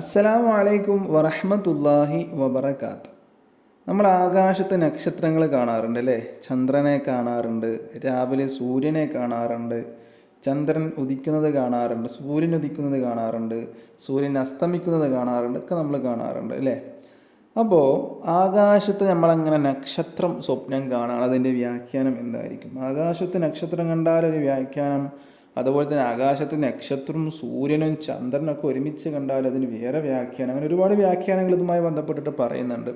അസ്സലാമു അലൈക്കും വറഹ്മത്തുള്ളാഹി വബറകാത്ത്. നമ്മൾ ആകാശത്തെ നക്ഷത്രങ്ങൾ കാണാറുണ്ട് അല്ലേ? ചന്ദ്രനെ കാണാറുണ്ട്, രാവിലെ സൂര്യനെ കാണാറുണ്ട്, ചന്ദ്രൻ ഉദിക്കുന്നത് കാണാറുണ്ട്, സൂര്യൻ ഉദിക്കുന്നത് കാണാറുണ്ട്, സൂര്യൻ അസ്തമിക്കുന്നത് കാണാറുണ്ട്, ഒക്കെ നമ്മൾ കാണാറുണ്ട് അല്ലേ? അപ്പോൾ ആകാശത്ത് നമ്മളങ്ങനെ നക്ഷത്രം സ്വപ്നം കാണാൻ അതിൻ്റെ വ്യാഖ്യാനം എന്തായിരിക്കും? ആകാശത്ത് നക്ഷത്രം കണ്ടാൽ ഒരു വ്യാഖ്യാനം, അതുപോലെ തന്നെ ആകാശത്ത് നക്ഷത്രവും സൂര്യനും ചന്ദ്രനൊക്കെ ഒരുമിച്ച് കണ്ടാൽ അതിന് വേറെ വ്യാഖ്യാനം, അങ്ങനെ ഒരുപാട് വ്യാഖ്യാനങ്ങൾ ഇതുമായി ബന്ധപ്പെട്ടിട്ട് പറയുന്നുണ്ട്.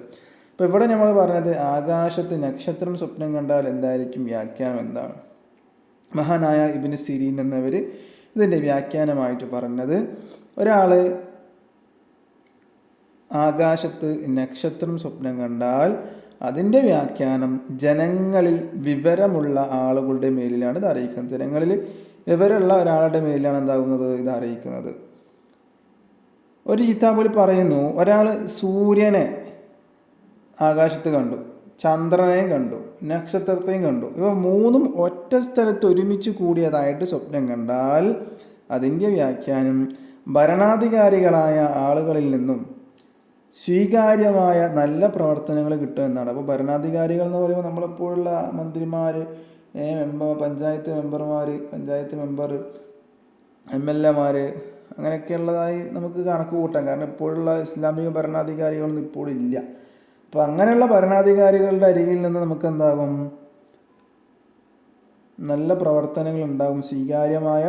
അപ്പോൾ ഇവിടെ നമ്മൾ പറഞ്ഞത് ആകാശത്ത് നക്ഷത്രം സ്വപ്നം കണ്ടാൽ എന്തായിരിക്കും വ്യാഖ്യാനം എന്താണ്? മഹാനായ ഇബ്നു സിരീൻ എന്നവർ ഇതിൻ്റെ വ്യാഖ്യാനമായിട്ട് പറഞ്ഞത്, ഒരാൾ ആകാശത്ത് നക്ഷത്രം സ്വപ്നം കണ്ടാൽ അതിൻ്റെ വ്യാഖ്യാനം ജനങ്ങളിൽ വിവരമുള്ള ആളുകളുടെ മേലിലാണ് ഇത് അറിയിക്കുന്നത്. ജനങ്ങളിൽ വിവരമുള്ള ഒരാളുടെ മേലിലാണ് എന്താകുന്നത്, ഇത് അറിയിക്കുന്നത്. ഒരു കിതാബിൽ പറയുന്നു, ഒരാൾ സൂര്യനെ ആകാശത്ത് കണ്ടു, ചന്ദ്രനെയും കണ്ടു, നക്ഷത്രത്തെയും കണ്ടു. ഇവ മൂന്നും ഒറ്റ സ്ഥലത്ത് ഒരുമിച്ച് കൂടിയതായിട്ട് സ്വപ്നം കണ്ടാൽ അതിൻ്റെ വ്യാഖ്യാനം ഭരണാധികാരികളായ ആളുകളിൽ നിന്നും സ്വീകാര്യമായ നല്ല പ്രവർത്തനങ്ങൾ കിട്ടും എന്നാണ്. അപ്പോൾ ഭരണാധികാരികൾ എന്ന് പറയുമ്പോൾ നമ്മളെപ്പോഴുള്ള മന്ത്രിമാർ, പഞ്ചായത്ത് മെമ്പർമാർ, പഞ്ചായത്ത് മെമ്പർ, MLA മാർ, അങ്ങനെയൊക്കെയുള്ളതായി നമുക്ക് കണക്ക് കൂട്ടാം. കാരണം ഇപ്പോഴുള്ള ഇസ്ലാമിക ഭരണാധികാരികളൊന്നും ഇപ്പോഴില്ല. അപ്പോൾ അങ്ങനെയുള്ള ഭരണാധികാരികളുടെ അരികിൽ നിന്ന് നമുക്ക് എന്താകും, നല്ല പ്രവർത്തനങ്ങൾ ഉണ്ടാകും, സ്വീകാര്യമായ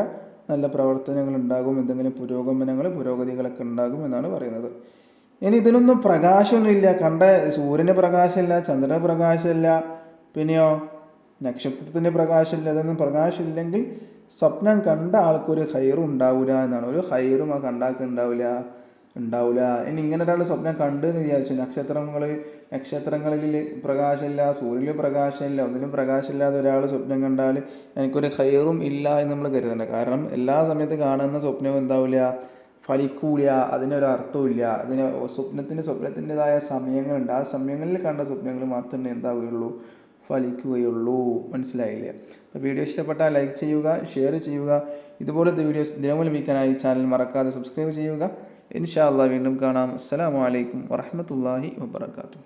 നല്ല പ്രവർത്തനങ്ങൾ ഉണ്ടാകും, എന്തെങ്കിലും പുരോഗതികളൊക്കെ ഉണ്ടാകും എന്നാണ് പറയുന്നത്. ഇനി ഇതിനൊന്നും പ്രകാശമൊന്നുമില്ല, കണ്ട സൂര്യന് പ്രകാശമില്ല, ചന്ദ്രന് പ്രകാശമില്ല, പിന്നെയോ നക്ഷത്രത്തിൻ്റെ പ്രകാശമില്ല, അതൊന്നും പ്രകാശമില്ലെങ്കിൽ സ്വപ്നം കണ്ട ആൾക്കൊരു ഹൈറും ഉണ്ടാവില്ല എന്നാണ്. ഒരു ഹൈറും ആ കണ്ടാൾക്ക് ഉണ്ടാവില്ല. ഇനി ഇങ്ങനെ ഒരാൾ സ്വപ്നം കണ്ടു എന്ന് വിചാരിച്ചു, നക്ഷത്രങ്ങളിൽ പ്രകാശമില്ല, സൂര്യനിൽ പ്രകാശമില്ല, ഒന്നിനും പ്രകാശമില്ലാതെ ഒരാൾ സ്വപ്നം കണ്ടാൽ എനിക്കൊരു ഹൈറും ഇല്ല എന്ന് നമ്മൾ കരുതണ്ട. കാരണം എല്ലാ സമയത്ത് കാണുന്ന സ്വപ്നവും എന്താവില്ല, ഫലിക്കൂല, അതിനൊരർത്ഥവും ഇല്ല. സ്വപ്നത്തിൻ്റെതായ സമയങ്ങളുണ്ട്. ആ സമയങ്ങളിൽ കണ്ട സ്വപ്നങ്ങൾ മാത്രമേ എന്താവുകയുള്ളൂ, ഫലിക്കുകയുള്ളൂ. മനസ്സിലായില്ലേ? അപ്പോൾ വീഡിയോ ഇഷ്ടപ്പെട്ടാൽ ലൈക്ക് ചെയ്യുക, ഷെയർ ചെയ്യുക. ഇതുപോലത്തെ വീഡിയോസ് ദിനവും ലഭിക്കാനായി ചാനൽ മറക്കാതെ സബ്സ്ക്രൈബ് ചെയ്യുക. ഇൻഷാ അല്ലാഹ് വീണ്ടും കാണാം. അസ്സലാമു അലൈക്കും വറഹ്മത്തുള്ളാഹി വബറകാതുഹു.